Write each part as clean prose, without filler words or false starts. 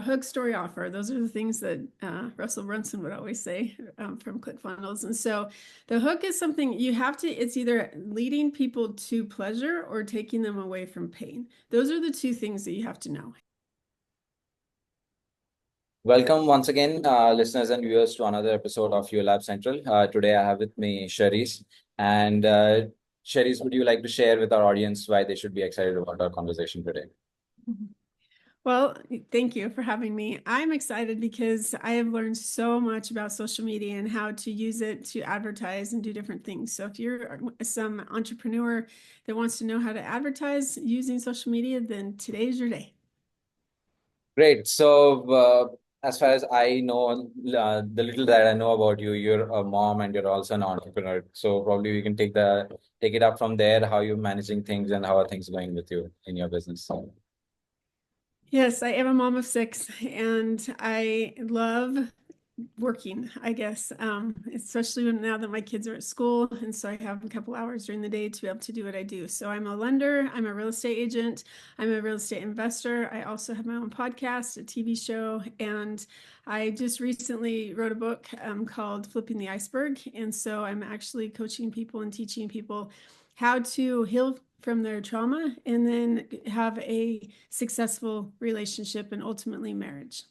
hook, story, offer. Those are the things that Russell Brunson would always say from ClickFunnels. And so the hook is something you have to, it's either leading people to pleasure or taking them away from pain. Those are the two things that you have to know. Welcome once again, listeners and viewers, to another episode of Yollab Central. Today, I have with me Charisse. And Charisse, would you like to share with our audience why they should be excited about our conversation today? Well, thank you for having me. I'm excited because I have learned so much about social media and how to use it to advertise and do different things. So if you're some entrepreneur that wants to know how to advertise using social media, then today's your day. Great. So, as far as I know, the little that I know about you, you're a mom and you're also an entrepreneur. So probably we can take it up from there. How you're managing things and how are things going with you in your business? Yes, I am a mom of 6 and I love working, I guess, especially now that my kids are at school. And so I have a couple hours during the day to be able to do what I do. So I'm a lender, I'm a real estate agent, I'm a real estate investor. I also have my own podcast, a TV show, and I just recently wrote a book called Flipping the Iceberg. And so I'm actually coaching people and teaching people how to heal from their trauma and then have a successful relationship and ultimately marriage.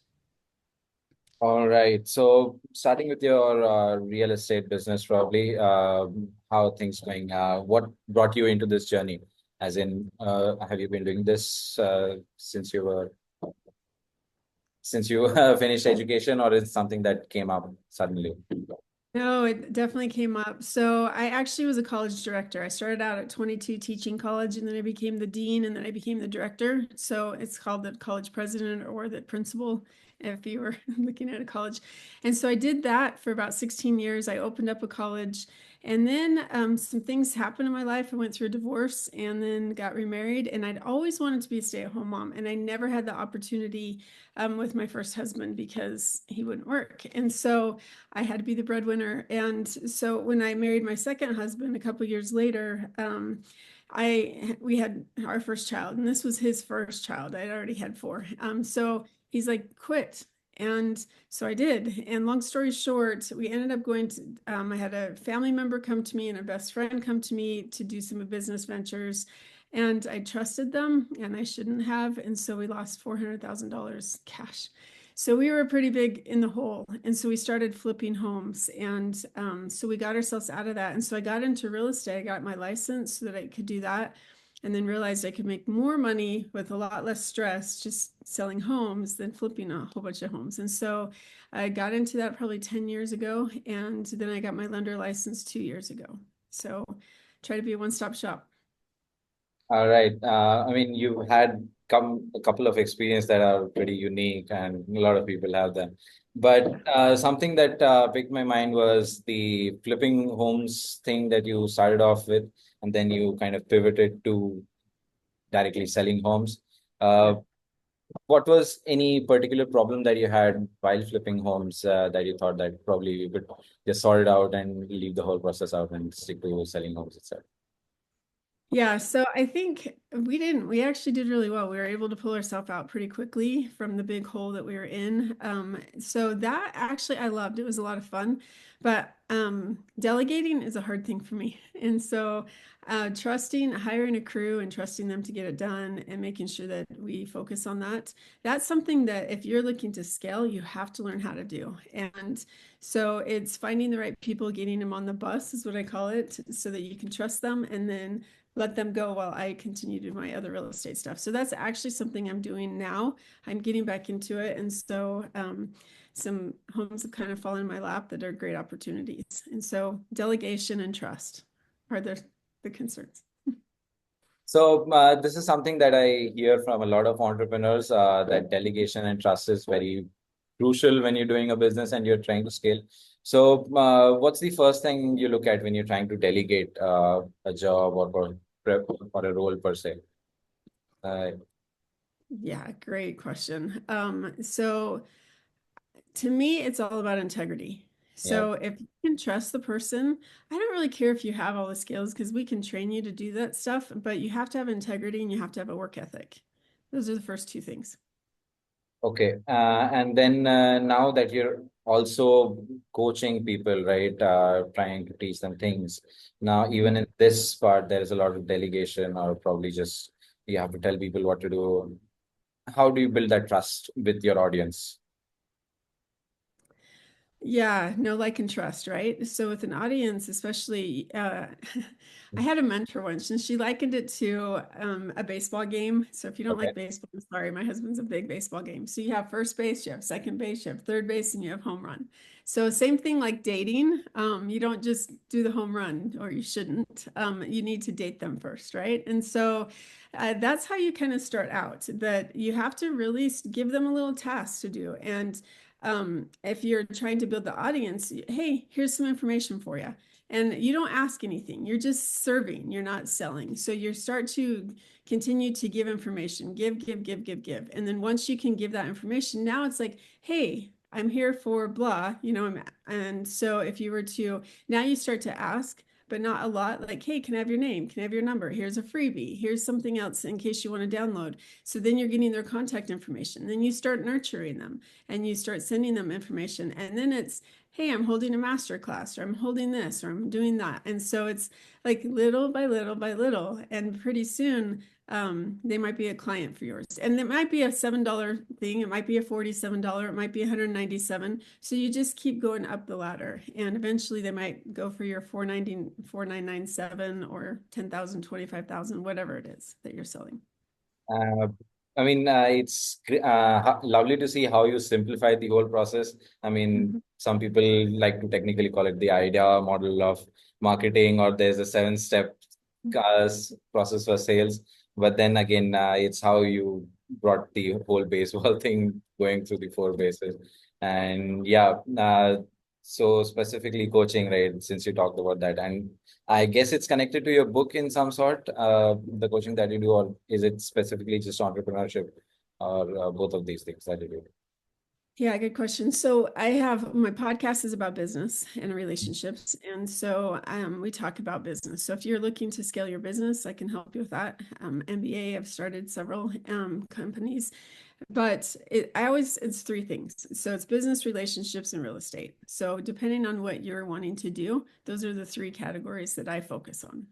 All right. So starting with your real estate business, probably, how are things going? What brought you into this journey? As in, have you been doing this since you finished education, or is it something that came up suddenly? No, it definitely came up. So I actually was a college director. I started out at 22 teaching college, and then I became the dean, and then I became the director. So it's called the college president or the principal if you were looking at a college. And so I did that for about 16 years. I opened up a college, and then some things happened in my life. I went through a divorce and then got remarried, and I'd always wanted to be a stay-at-home mom, and I never had the opportunity with my first husband because he wouldn't work. And so I had to be the breadwinner. And so when I married my second husband a couple years later, we had our first child, and this was his first child. I'd already had 4. So he's like, quit. And so I did. And long story short, we ended up going to, I had a family member come to me and a best friend come to me to do some business ventures. And I trusted them and I shouldn't have. And so we lost $400,000 cash. So we were pretty big in the hole. And so we started flipping homes. And so we got ourselves out of that. And so I got into real estate. I got my license so that I could do that. And then realized I could make more money with a lot less stress just selling homes than flipping a whole bunch of homes. And so I got into that probably 10 years ago. And then I got my lender license 2 years ago. So try to be a one-stop shop. All right. I mean, you've had come a couple of experience that are pretty unique, and a lot of people have them. But something that picked my mind was the flipping homes thing that you started off with, and then you kind of pivoted to directly selling homes. Uh, what was any particular problem that you had while flipping homes that you thought that probably you could just sort it out and leave the whole process out and stick to selling homes itself? Yeah, so I think we actually did really well. We were able to pull ourselves out pretty quickly from the big hole that we were in. So that actually I loved. It was a lot of fun, but delegating is a hard thing for me. And so hiring a crew and trusting them to get it done and making sure that we focus on that, that's something that if you're looking to scale, you have to learn how to do. And so it's finding the right people, getting them on the bus is what I call it, so that you can trust them and then let them go while I continue to do my other real estate stuff. So that's actually something I'm doing now. I'm getting back into it. And so some homes have kind of fallen in my lap that are great opportunities. And so delegation and trust are the concerns. So this is something that I hear from a lot of entrepreneurs that delegation and trust is very crucial when you're doing a business and you're trying to scale. So what's the first thing you look at when you're trying to delegate a job or a role per se? Uh, Yeah, great question. So to me, it's all about integrity. yeah. So if you can trust the person, I don't really care if you have all the skills because we can train you to do that stuff, but you have to have integrity and you have to have a work ethic. Those are the first 2 things. Okay. And then now that you're also coaching people, right? Trying to teach them things. Now, even in this part, there is a lot of delegation, or probably just you have to tell people what to do. How do you build that trust with your audience? Yeah, know, like, and trust, right? So with an audience, especially, I had a mentor once, and she likened it to a baseball game. So if you don't Okay. like baseball, I'm sorry, my husband's a big baseball game. So you have first base, you have second base, you have third base, and you have home run. So same thing like dating. You don't just do the home run, or you shouldn't. You need to date them first, right? And so that's how you kind of start out. That you have to really give them a little task to do, and if you're trying to build the audience, hey, here's some information for you. And you don't ask anything, you're just serving, you're not selling. So you start to continue to give information, give. And then once you can give that information, now it's like, hey, I'm here for blah, and so if you were to, now you start to ask, but not a lot, like, hey, can I have your name? Can I have your number? Here's a freebie. Here's something else in case you want to download. So then you're getting their contact information. Then you start nurturing them and you start sending them information. And then it's, hey, I'm holding a master class, or I'm holding this, or I'm doing that. And so it's like little by little by little. And pretty soon, they might be a client for yours. And it might be a $7 thing. It might be a $47. It might be 197. So you just keep going up the ladder. And eventually they might go for your 4997 or 10,000, 25,000, whatever it is that you're selling. Uh, I mean, it's lovely to see how you simplify the whole process. I mean, Mhm. some people like to technically call it the idea model of marketing, or there's a seven-step process for sales. But then again, it's how you brought the whole baseball thing going through the four bases. And yeah, so specifically coaching, right? Since you talked about that, and I guess it's connected to your book in some sort, the coaching that you do, or is it specifically just entrepreneurship, or both of these things that you do? Yeah, good question. So I have, my podcast is about business and relationships. And so we talk about business. So if you're looking to scale your business, I can help you with that. MBA, I've started several companies, but it's three things. So it's business, relationships, and real estate. So depending on what you're wanting to do, those are the three categories that I focus on.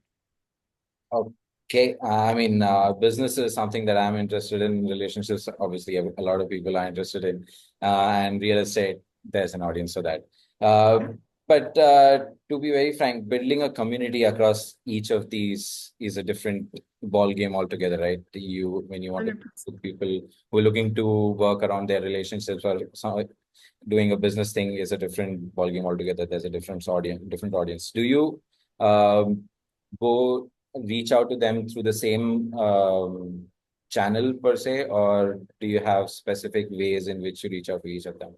Okay, I mean, business is something that I'm interested in. Relationships, obviously, a lot of people are interested in, and real estate, there's an audience for that. Uh, but to be very frank, building a community across each of these is a different ball game altogether, right? When you want to 100%. put people who are looking to work around their relationships, or doing a business thing is a different ball game altogether. There's a different audience. Do you go reach out to them through the same channel per se, or do you have specific ways in which you reach out to each of them?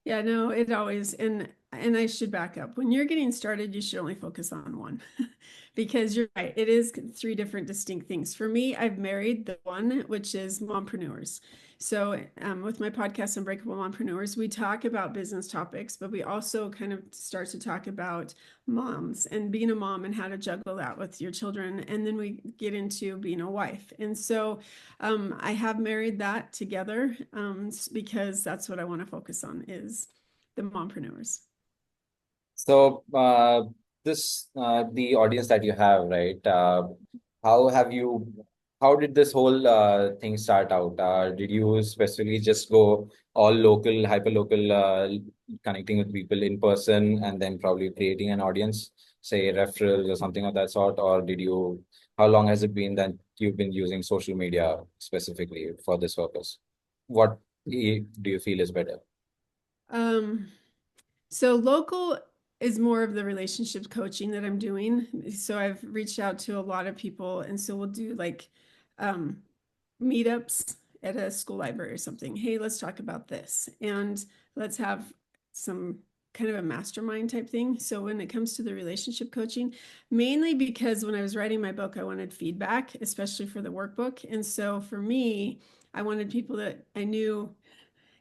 Yeah, no, it always, and I should back up. When you're getting started, you should only focus on one because you're right. It is three different distinct things. For me, I've married the one, which is mompreneurs. So, with my podcast, Unbreakable Mompreneurs, we talk about business topics, but we also kind of start to talk about moms and being a mom and how to juggle that with your children. And then we get into being a wife. And so, I have married that together because that's what I want to focus on is the mompreneurs. So, this the audience that you have, right? How have you? How did this whole thing start out? Did you specifically just go all local, hyper local, connecting with people in person, and then probably creating an audience, say referrals or something of that sort, or did you? How long has it been that you've been using social media specifically for this purpose? What do you feel is better? Um, so local is more of the relationship coaching that I'm doing. So I've reached out to a lot of people, and so we'll do like um, meetups at a school library or something. Hey, let's talk about this, and let's have some kind of a mastermind type thing. So when it comes to the relationship coaching, mainly because when I was writing my book, I wanted feedback, especially for the workbook. And so for me, I wanted people that I knew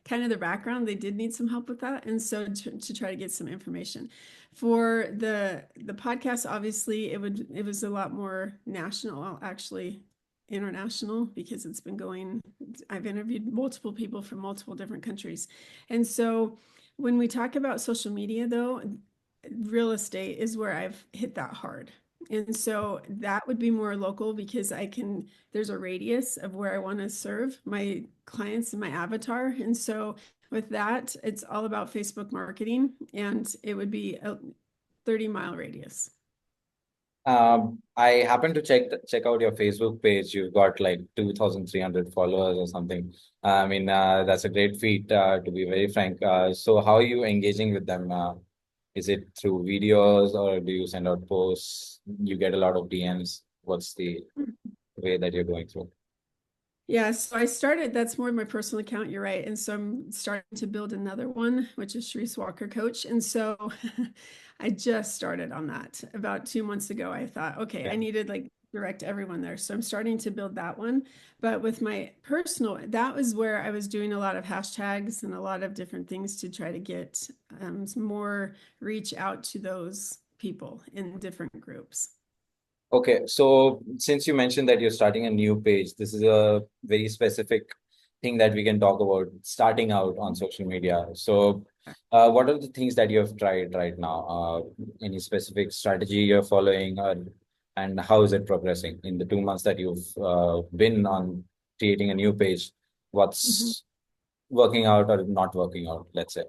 kind of their background, they did need some help with that, and so to try to get some information for the podcast. Obviously it was a lot more national, actually. international because it's been going, I've interviewed multiple people from multiple different countries. And so when we talk about social media, though, real estate is where I've hit that hard. And so that would be more local because there's a radius of where I want to serve my clients and my avatar. And so with that, it's all about Facebook marketing, and it would be a 30-mile radius. I happened to check out your Facebook page. You've got like 2,300 followers or something. I mean, that's a great feat, to be very frank. So how are you engaging with them? Is it through videos or do you send out posts? You get a lot of DMs. What's the way that you're going through? Yeah, so I started, that's more of my personal account, you're right. And so I'm starting to build another one, which is Charisse Walker Coach. And so I just started on that about 2 months ago. I thought, okay, I Yeah. needed like direct everyone there. So I'm starting to build that one. But with my personal, that was where I was doing a lot of hashtags and a lot of different things to try to get some more reach out to those people in different groups. Okay, so since you mentioned that you're starting a new page, this is a very specific thing that we can talk about starting out on social media. So, what are the things that you have tried right now? Any specific strategy you're following, and how is it progressing in the 2 months that you've been on creating a new page? Mhm. What's working out or not working out, let's say?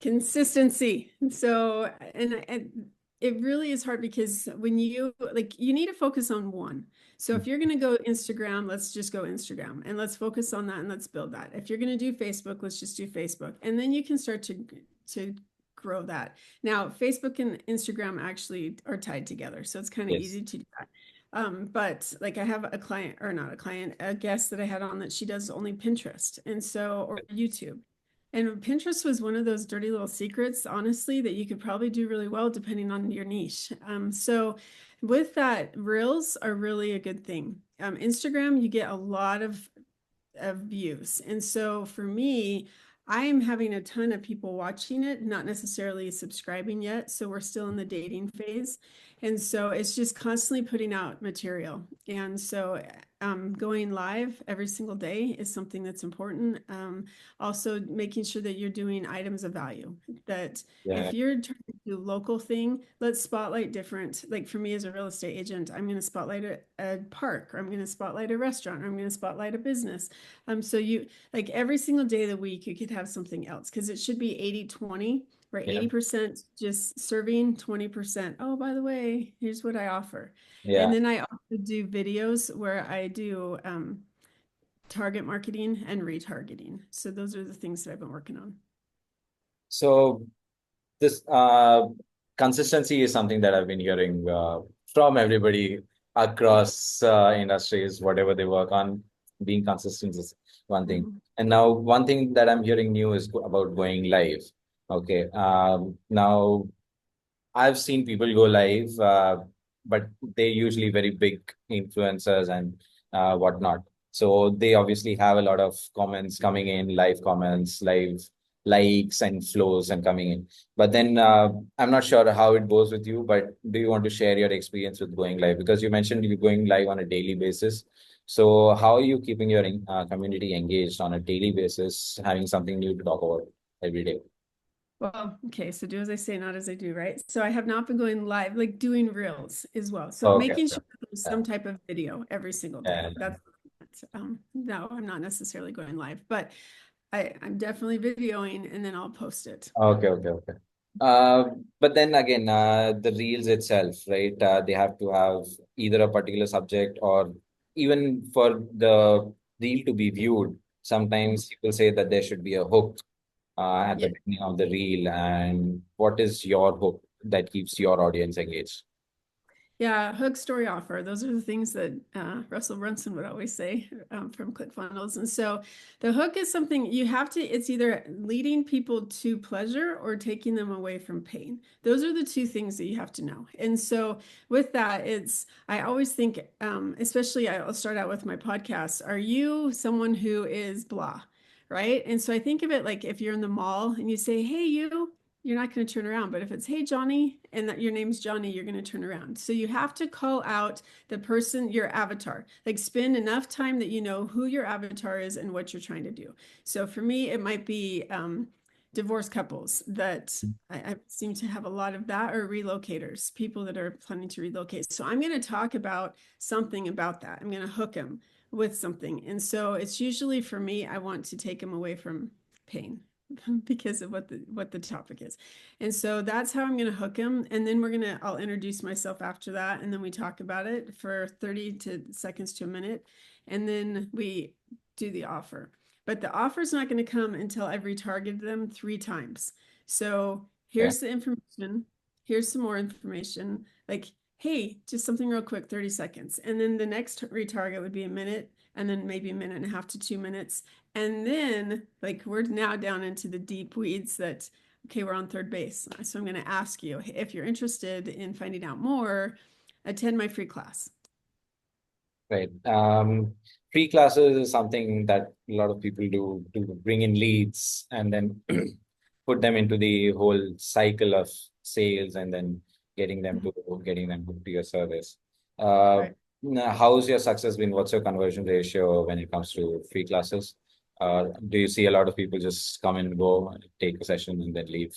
Consistency. So, and it really is hard because when you like, you need to focus on one. So if you're going to go Instagram, let's just go Instagram and let's focus on that and let's build that. If you're going to do Facebook, let's just do Facebook. And then you can start to grow that. Now, Facebook and Instagram actually are tied together. So it's kind of Yes. easy to do that. But like I have a client, or not a client, a guest that I had on that she does only Pinterest and so, or YouTube. And Pinterest was one of those dirty little secrets, honestly, that you could probably do really well depending on your niche. So with that, Reels are really a good thing. Instagram, you get a lot of views. And so for me, I am having a ton of people watching it, not necessarily subscribing yet. So we're still in the dating phase. And so it's just constantly putting out material. And so going live every single day is something that's important. Also, making sure that you're doing items of value. That Yeah. if you're trying to do local thing, let's spotlight different. Like for me as a real estate agent, I'm going to spotlight a park, or I'm going to spotlight a restaurant, or I'm going to spotlight a business. So you like every single day of the week, you could have something else because it should be 80-20, where Yeah. 80% just serving, 20%. Oh, by the way, here's what I offer. And Yeah. then I also do videos where I do target marketing and retargeting. So those are the things that I've been working on. So this consistency is something that I've been hearing from everybody across industries, whatever they work on. Being consistent is one thing. Mhm. And now, one thing that I'm hearing new is about going live. Okay. Now, I've seen people go live, but they're usually very big influencers and whatnot. So they obviously have a lot of comments coming in, live comments, live likes and flows and coming in. But then I'm not sure how it goes with you, but do you want to share your experience with going live? Because you mentioned you're going live on a daily basis. So how are you keeping your community engaged on a daily basis, having something new to talk about every day? Well, okay, so do as I say, not as I do, right? So I have not been going live, like doing reels as well. So Okay. making sure that there's Yeah. some type of video every single day. Yeah. That's no, I'm not necessarily going live, but I'm definitely videoing and then I'll post it. Okay, okay, okay. But then again, the reels itself, right? They have to have either a particular subject or even for the reel to be viewed. Mhm. Sometimes people say that there should be a hook at the Yeah. beginning of the reel. And what is your hook that keeps your audience engaged? Yeah, hook, story, offer. Those are the things that Russell Brunson would always say from ClickFunnels. And so the hook is something you have to, it's either leading people to pleasure or taking them away from pain. Those are the two things that you have to know. And so with that, I always think, especially I'll start out with my podcast. Are you someone who is blah? Right. And so I think of it like if you're in the mall and you say, hey, you. you're not going to turn around. But if it's, hey, Johnny, and that your name's Johnny, you're going to turn around. So you have to call out the person, your avatar, like spend enough time that you know who your avatar is and what you're trying to do. So for me, it might be divorced couples that I seem to have a lot of that, or relocators, people that are planning to relocate. So I'm going to talk about something about that. I'm going to hook them with something. And so it's usually for me, I want to take them away from pain because of what the topic is. And so that's how I'm going to hook him. And then I'll introduce myself after that. And then we talk about it for 30 seconds to a minute. And then we do the offer. But the offer is not going to come until I've retargeted them 3 times. So Okay. here's the information. Here's some more information. Like, hey, just something real quick, 30 seconds. And then the next retarget would be a minute, and then maybe a minute and a half to 2 minutes. And then, like, we're now down into the deep weeds that, okay, we're on third base. So I'm going to ask you if you're interested in finding out more, attend my free class. Right. Free classes is something that a lot of people do to bring in leads and then put them into the whole cycle of sales and then getting them to your service. Uh, Right. how's your success been? What's your conversion ratio when it comes to free classes? Do you see a lot of people just come and go, take a session and then leave?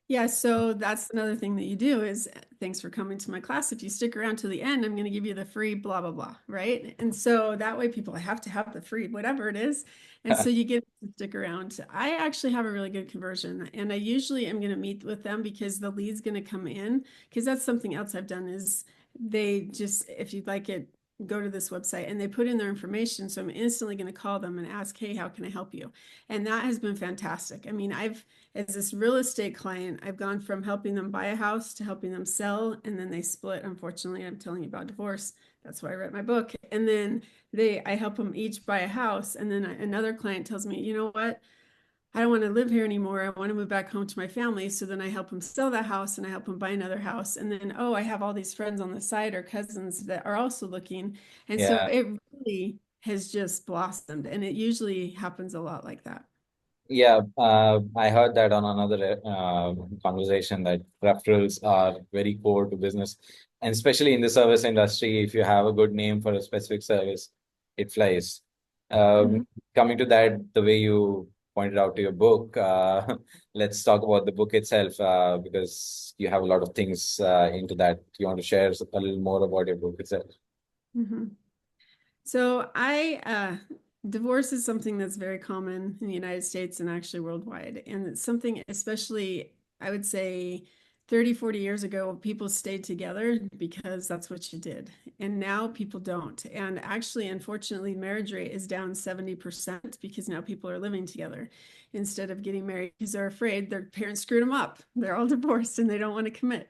Yeah, so that's another thing that you do is thanks for coming to my class. If you stick around to the end, I'm going to give you the free blah, blah, blah, right? And so that way people have to have the free, whatever it is. And so you get to stick around. I actually have a really good conversion, and I usually am going to meet with them because the lead's going to come in, because that's something else I've done is they just, if you'd like it, go to this website and they put in their information. So I'm instantly going to call them and ask, hey, how can I help you? And that has been fantastic. I mean, as this real estate client, I've gone from helping them buy a house to helping them sell, and then they split. Unfortunately, I'm telling you about divorce. That's why I wrote my book. And then I help them each buy a house. And then another client tells me, you know what? I don't want to live here anymore. I want to move back home to my family. So then I help them sell that house and I help them buy another house. And then, oh, I have all these friends on the side or cousins that are also looking. And so Yeah. it really has just blossomed. And it usually happens a lot like that. Yeah, I heard that on another conversation that referrals are very core to business, and especially in the service industry, if you have a good name for a specific service, it flies. Mhm. Coming to that, the way you pointed out to your book, let's talk about the book itself, because you have a lot of things into that. You want to share a little more about your book itself? Mhm. So divorce is something that's very common in the United States and actually worldwide. And it's something, especially, I would say 30, 40 years ago, people stayed together because that's what you did. And now people don't. And actually, unfortunately, marriage rate is down 70% because now people are living together instead of getting married because they're afraid their parents screwed them up. They're all divorced and they don't want to commit.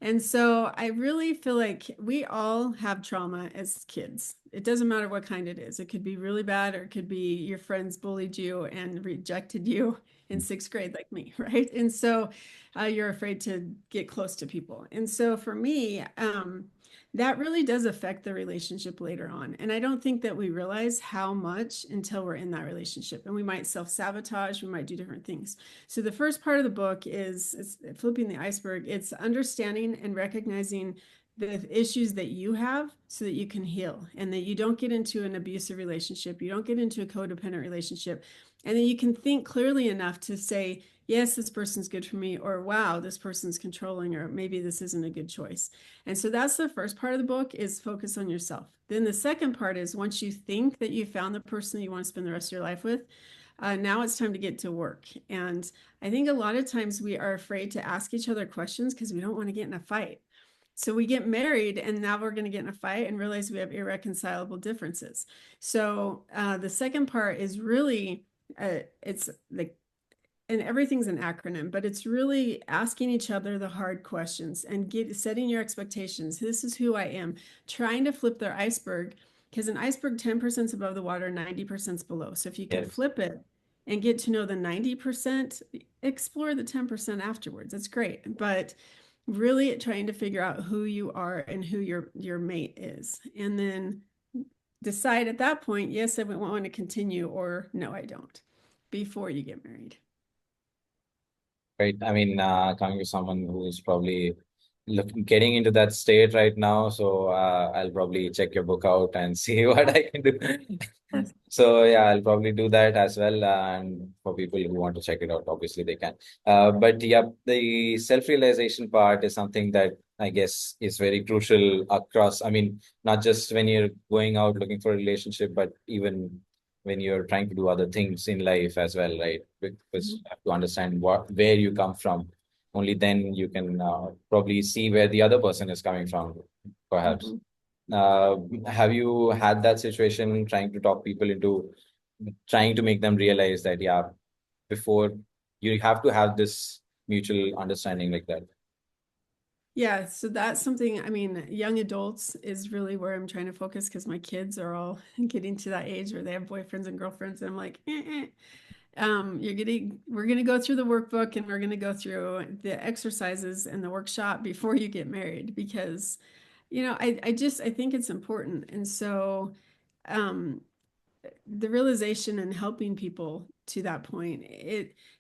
And so I really feel like we all have trauma as kids. It doesn't matter what kind it is. It could be really bad, or it could be your friends bullied you and rejected you in sixth grade, like me, right? And so you're afraid to get close to people. And so for me, that really does affect the relationship later on. And I don't think that we realize how much until we're in that relationship. And we might self-sabotage, we might do different things. So the first part of the book is flipping the iceberg. It's understanding and recognizing the issues that you have so that you can heal, and that you don't get into an abusive relationship, you don't get into a codependent relationship, and then you can think clearly enough to say, yes, this person's good for me, or wow, this person's controlling, or maybe this isn't a good choice. And so that's the first part of the book, is focus on yourself. Then the second part is, once you think that you found the person that you want to spend the rest of your life with, now it's time to get to work. And I think a lot of times we are afraid to ask each other questions because we don't want to get in a fight. So we get married and now we're going to get in a fight and realize we have irreconcilable differences. So the second part is really, it's like, and everything's an acronym, but it's really asking each other the hard questions and setting your expectations. This is who I am, trying to flip their iceberg, because an iceberg 10% is above the water, 90% is below. So if you can Yes. flip it and get to know the 90%, explore the 10% afterwards. That's great. But really trying to figure out who you are and who your mate is. And then decide at that point, yes, I want to continue, or no, I don't, before you get married. Right. I mean, coming to someone who's probably getting into that state right now, so I'll probably check your book out and see what I can do. Yes. So yeah, I'll probably do that as well. And for people who want to check it out, obviously they can. But yeah, the self-realization part is something that I guess is very crucial across. I mean, not just when you're going out looking for a relationship, but even when you're trying to do other things in life as well, right? Because Mhm. you have to understand where you come from. Only then you can probably see where the other person is coming from, perhaps. Mhm. Uh, have you had that situation trying to talk people into trying to make them realize that, yeah, before you have to have this mutual understanding like that? Yeah, so that's something, I mean, young adults is really where I'm trying to focus because my kids are all getting to that age where they have boyfriends and girlfriends. And I'm like, we're gonna go through the workbook and we're gonna go through the exercises and the workshop before you get married because, I think it's important. And so, um, the realization and helping people to that point,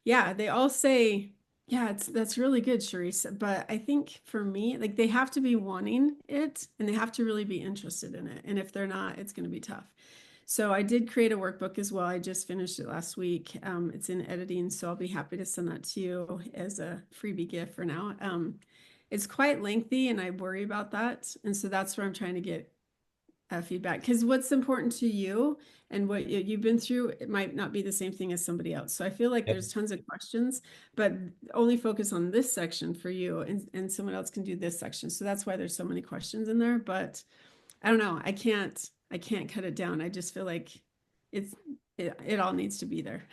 yeah, they all say, yeah, that's really good, Charisse. But I think for me, like they have to be wanting it and they have to really be interested in it. And if they're not, it's going to be tough. So I did create a workbook as well. I just finished it last week. It's in editing, so I'll be happy to send that to you as a freebie gift for now. It's quite lengthy, and I worry about that, and so that's where I'm trying to get feedback because what's important to you and what you've been through, it might not be the same thing as somebody else. So I feel like Yep. there's tons of questions, but only focus on this section for you, and someone else can do this section. So that's why there's so many questions in there. But I don't know. I can't cut it down. I just feel like it's it all needs to be there.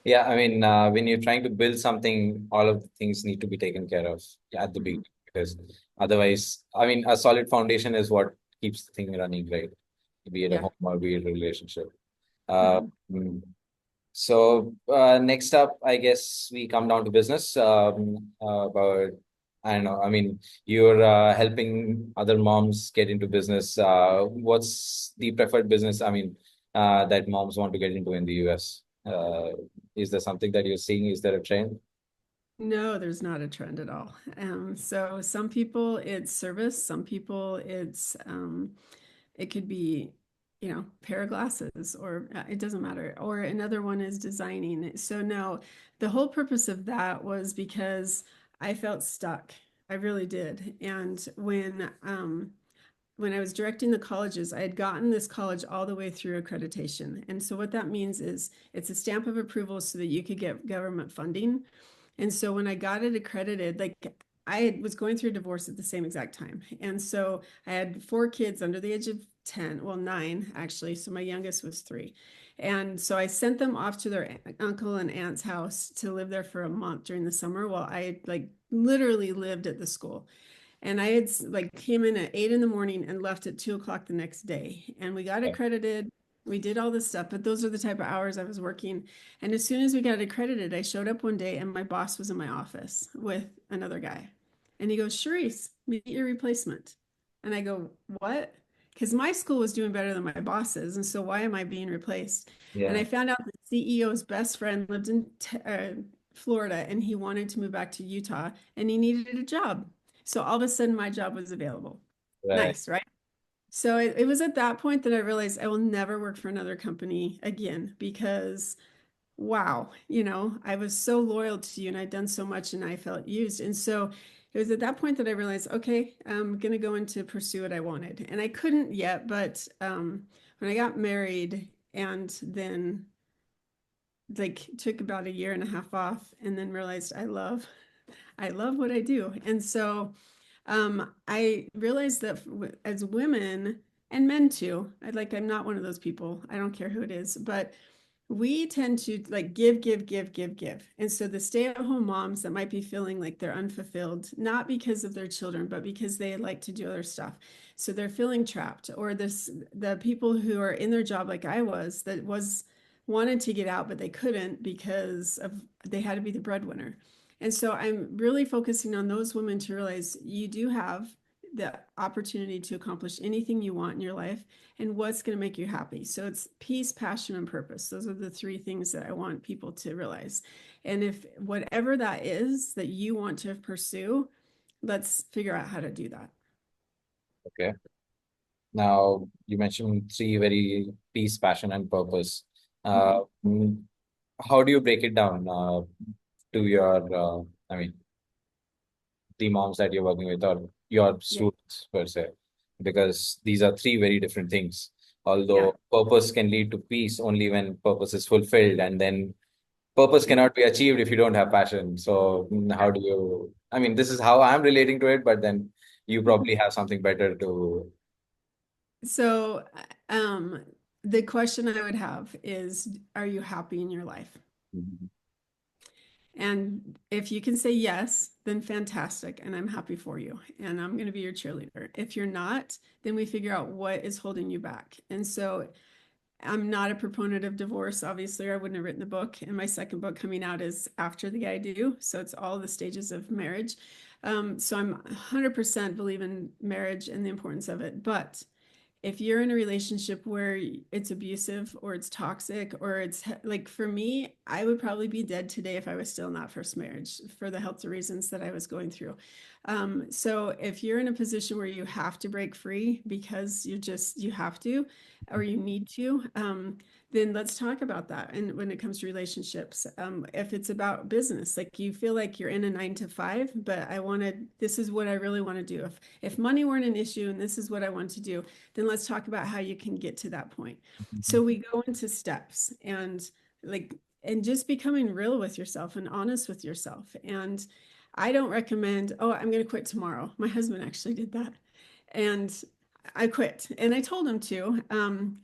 Yeah, I mean, when you're trying to build something, all of the things need to be taken care of at the Mhm. beginning because otherwise, I mean, a solid foundation is what keeps the thing running, right? Be it a Yeah. home or be it a relationship. Uh, Mhm. mm, so next up, I guess we come down to business. But I don't know. I mean, you're helping other moms get into business. What's the preferred business? I mean, that moms want to get into in the US. Is there something that you're seeing? Is there a trend? No, there's not a trend at all. So some people it's service, some people it could be, pair of glasses, or it doesn't matter. Or another one is designing. So no, the whole purpose of that was because I felt stuck. I really did. And when I was directing the colleges, I had gotten this college all the way through accreditation. And so what that means is it's a stamp of approval so that you could get government funding. And so when I got it accredited, like I was going through a divorce at the same exact time. And so I had four kids under the age of 10, well, nine actually. So my youngest was 3. And so I sent them off to their uncle and aunt's house to live there for a month during the summer while I like literally lived at the school. And I had like came in at 8 in the morning and left at 2 o'clock the next day. And we got Yeah. accredited. We did all this stuff, but those are the type of hours I was working. And as soon as we got accredited, I showed up one day and my boss was in my office with another guy. And he goes, Charisse, meet your replacement. And I go, what? Because my school was doing better than my boss's. And so why am I being replaced? And Yeah. I found out the CEO's best friend lived in Florida and he wanted to move back to Utah and he needed a job. So all of a sudden, my job was available. Right. Nice, right? So it was at that point that I realized I will never work for another company again because, wow, I was so loyal to you and I'd done so much and I felt used. And so it was at that point that I realized, okay, I'm going to go into pursue what I wanted. And I couldn't yet, but when I got married and then like took about a year and a half off and then realized I love what I do. And so I realized that as women and men too, I'm not one of those people. I don't care who it is, but we tend to like give, give, give, give, give. And so the stay-at-home moms that might be feeling like they're unfulfilled, not because of their children, but because they like to do other stuff. So they're feeling trapped, or the people who are in their job like I was, that was wanted to get out, but they couldn't because of they had to be the breadwinner. And so I'm really focusing on those women to realize you do have the opportunity to accomplish anything you want in your life and what's going to make you happy. So it's peace, passion, and purpose. Those are the three things that I want people to realize. And if whatever that is that you want to pursue, let's figure out how to do that. Okay. Now, you mentioned three very peace, passion, and purpose. Uh, Mhm. mm, how do you break it down to your, I mean, the moms that you're working with or your Yeah. students per se? Because these are three very different things. Yeah. Although purpose can lead to peace only when purpose is fulfilled, and then purpose cannot be achieved if you don't have passion. So, how do you, I mean, this is how I'm relating to it, but then you probably have something better to. So, um, the question I would have is, are you happy in your life? Mhm. And if you can say yes, then fantastic. And I'm happy for you. And I'm going to be your cheerleader. If you're not, then we figure out what is holding you back. And so I'm not a proponent of divorce. Obviously, or I wouldn't have written the book. And my second book coming out is after the I do. So it's all the stages of marriage. So I'm 100% believe in marriage and the importance of it. But if you're in a relationship where it's abusive or it's toxic or it's like for me, I would probably be dead today if I was still in that first marriage for the health reasons that I was going through. So if you're in a position where you have to break free because you have to or you need to, then let's talk about that. And when it comes to relationships, if it's about business, like you feel like you're in a 9 to 5, but this is what I really want to do. If money weren't an issue and this is what I want to do, then let's talk about how you can get to that point. So we go into steps and just becoming real with yourself and honest with yourself. And I don't recommend, oh, I'm going to quit tomorrow. My husband actually did that. And I quit and I told him to.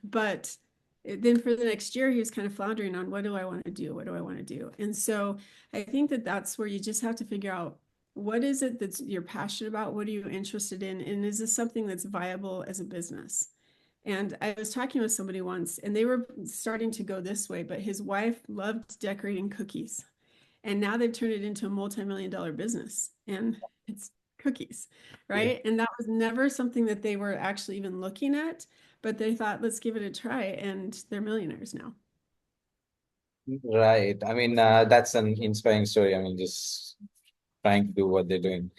But then for the next year, he was kind of floundering on what do I want to do? What do I want to do? And so I think that that's where you just have to figure out what is it that you're passionate about? What are you interested in? And is this something that's viable as a business? And I was talking with somebody once, and they were starting to go this way, but his wife loved decorating cookies. And now they've turned it into a multi-million-dollar business, and it's cookies, Yeah. right? And that was never something that they were actually even looking at, but they thought, let's give it a try, and they're millionaires now. Right. I mean, that's an inspiring story. I mean, just trying to do what they're doing.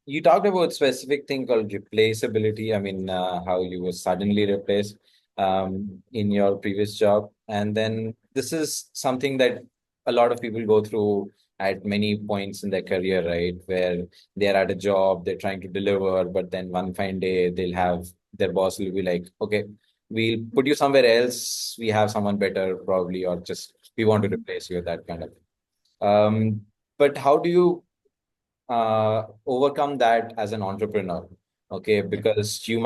You talked about specific thing called replaceability. I mean, how you were suddenly replaced in your previous job, and then this is something that a lot of people go through at many points in their career, right? Where they're at a job, they're trying to deliver, but then one fine day they'll have their boss will be like, "Okay, we'll put you somewhere else. We have someone better, probably, or just we want to replace you," that kind of. Um, but how do you overcome that as an entrepreneur? Okay, Yeah. because you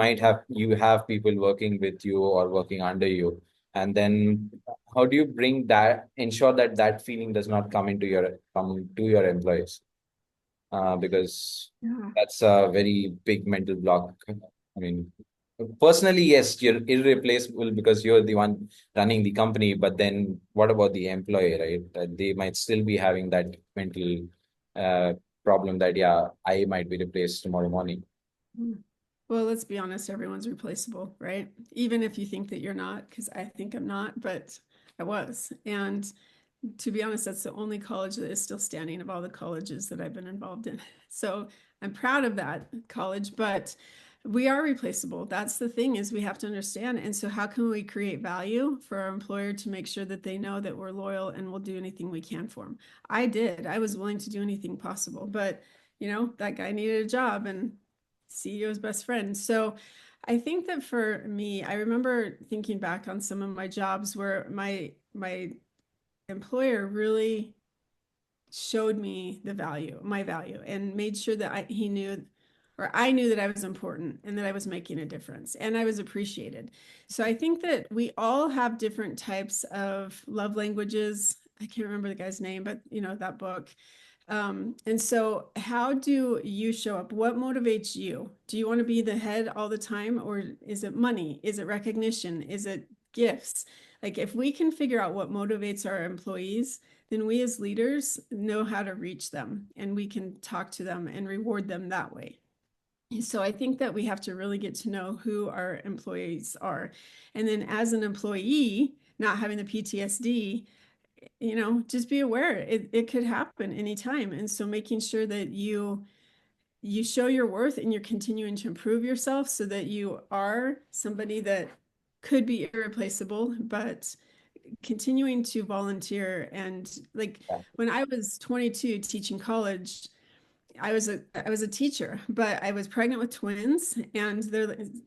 have people working with you or working under you, and then how do you bring that ensure that that feeling does not come to your employees? Because Yeah. that's a very big mental block. I mean, personally, yes, you're irreplaceable because you're the one running the company, but then what about the employee, right? They might still be having that mental uh, problem that, yeah, I might be replaced tomorrow morning. Mm. Well, let's be honest, everyone's replaceable, right? Even if you think that you're not, because I think I'm not, but I was. And to be honest, that's the only college that is still standing of all the colleges that I've been involved in. So I'm proud of that college, but we are replaceable. That's the thing is we have to understand. And so how can we create value for our employer to make sure that they know that we're loyal and we'll do anything we can for them? I did. I was willing to do anything possible, but that guy needed a job and CEO's best friend. So I think that for me, I remember thinking back on some of my jobs where my employer really showed me my value, and made sure that he knew or I knew that I was important and that I was making a difference and I was appreciated. So I think that we all have different types of love languages. I can't remember the guy's name, but that book. And so how do you show up? What motivates you? Do you want to be the head all the time, or is it money? Is it recognition? Is it gifts? Like if we can figure out what motivates our employees, then we as leaders know how to reach them and we can talk to them and reward them that way. So I think that we have to really get to know who our employees are. And then as an employee, not having the PTSD, just be aware it could happen anytime. And so making sure that you show your worth and you're continuing to improve yourself so that you are somebody that could be irreplaceable, but continuing to volunteer. And like Yeah. when I was 22 teaching college, I was a teacher, but I was pregnant with twins, and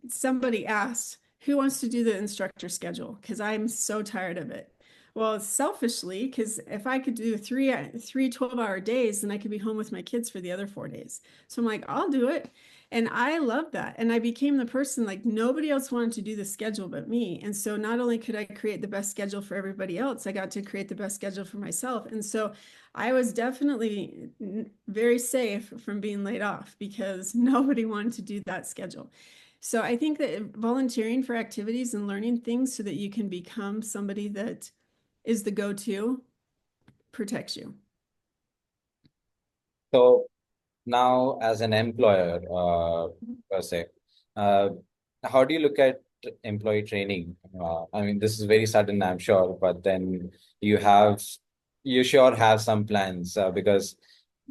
somebody asked who wants to do the instructor schedule because I'm so tired of it. Well, selfishly, because if I could do three 12-hour days, then I could be home with my kids for the other 4 days. So I'm like, I'll do it. And I love that. And I became the person like nobody else wanted to do the schedule but me. And so not only could I create the best schedule for everybody else, I got to create the best schedule for myself. And so I was definitely very safe from being laid off because nobody wanted to do that schedule. So I think that volunteering for activities and learning things so that you can become somebody that is the go-to protects you. So now, as an employer, per se, uh, how do you look at employee training? I mean, this is very sudden, I'm sure, but then you have, you sure have some plans because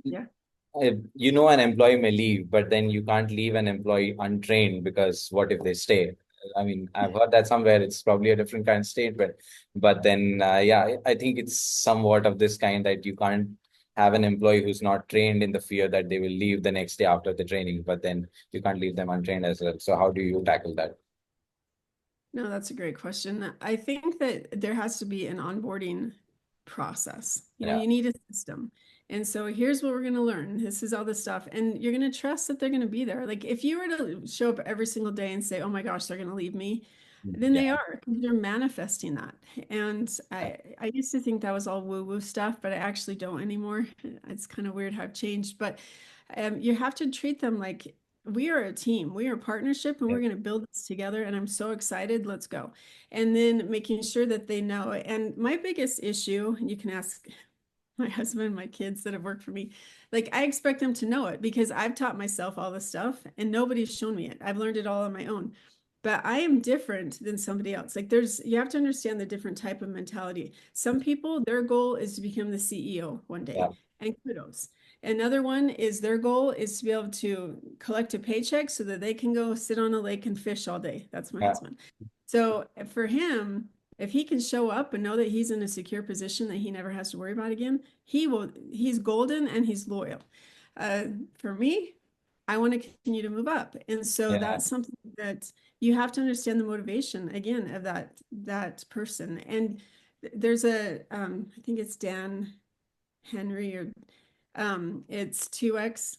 Yeah. an employee may leave, but then you can't leave an employee untrained because what if they stay? I mean, I've heard that somewhere. It's probably a different kind of statement, but then yeah, I think it's somewhat of this kind that you can't have an employee who's not trained in the fear that they will leave the next day after the training, but then you can't leave them untrained as well. So how do you tackle that? No, that's a great question. I think that there has to be an onboarding process. Yeah, You need a system. And so here's what we're going to learn. This is all the stuff. And you're going to trust that they're going to be there. Like if you were to show up every single day and say, oh my gosh, they're going to leave me, then they yeah, are. They're manifesting that. And yeah. I used to think that was all woo-woo stuff, but I actually don't anymore. It's kind of weird how I've changed. But you have to treat them like we are a team, we are a partnership, and Yeah. we're going to build this together. And I'm so excited. Let's go. And then making sure that they know. And my biggest issue, and you can ask my husband, my kids that have worked for me, like I expect them to know it because I've taught myself all this stuff and nobody's shown me it. I've learned it all on my own. But I am different than somebody else. Like you have to understand the different type of mentality. Some people, their goal is to become the CEO one day, Yeah. and kudos. Another one is their goal is to be able to collect a paycheck so that they can go sit on a lake and fish all day. That's my Yeah. husband. So for him, if he can show up and know that he's in a secure position that he never has to worry about again, he's golden and he's loyal. Uh, for me, I want to continue to move up. And so Yeah. that's something that you have to understand the motivation again of that person. And there's I think it's Dan Henry or it's 2x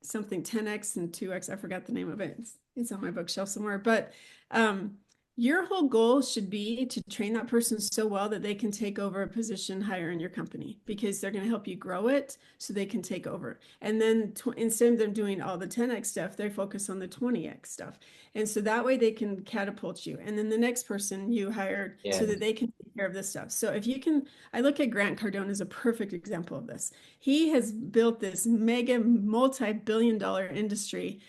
something 10x and 2x. I forgot the name of it. It's on my bookshelf somewhere. But um, your whole goal should be to train that person so well that they can take over a position higher in your company because they're going to help you grow it so they can take over. And then instead of them doing all the 10x stuff, they focus on the 20x stuff. And so that way they can catapult you. And then the next person you hired Yeah. so that they can take care of this stuff. So if you can, I look at Grant Cardone as a perfect example of this. He has built this mega multi-billion-dollar industry,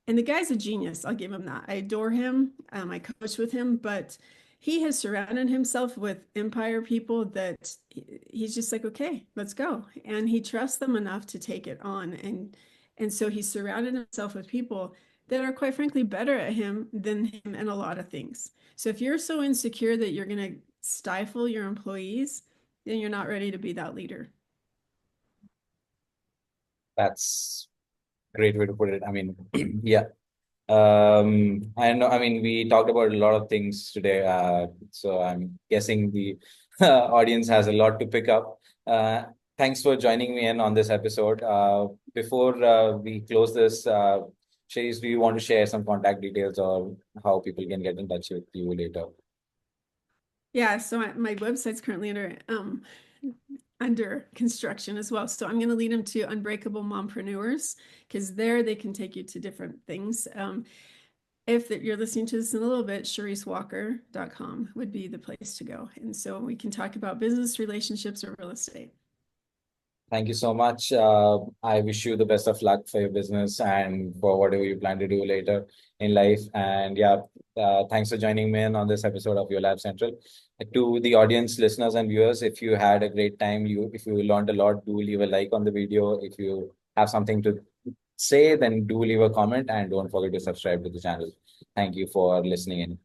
and the guy's a genius. I'll give him that. I adore him. I coach with him, but he has surrounded himself with empire people that he's just like, okay, let's go. And he trusts them enough to take it on. And so he's surrounded himself with people that are quite frankly better at him than him in a lot of things. So if you're so insecure that you're going to stifle your employees, then you're not ready to be that leader. That's a great way to put it. I mean, yeah. I know, I mean, we talked about a lot of things today, so I'm guessing the audience has a lot to pick up. Thanks for joining me in on this episode. Before we close this, Charisse, do you want to share some contact details or how people can get in touch with you later? Yeah, so my website's currently under construction as well. So I'm going to lead them to Unbreakable Mompreneurs because there they can take you to different things. If you're listening to this in a little bit, CharisseWalker.com would be the place to go. And so we can talk about business, relationships, or real estate. Thank you so much. I wish you the best of luck for your business and for whatever you plan to do later in life. And yeah, thanks for joining me in on this episode of Yollab Central. To the audience, listeners, and viewers, if you had a great time, if you learned a lot, do leave a like on the video. If you have something to say, then do leave a comment and don't forget to subscribe to the channel. Thank you for listening in.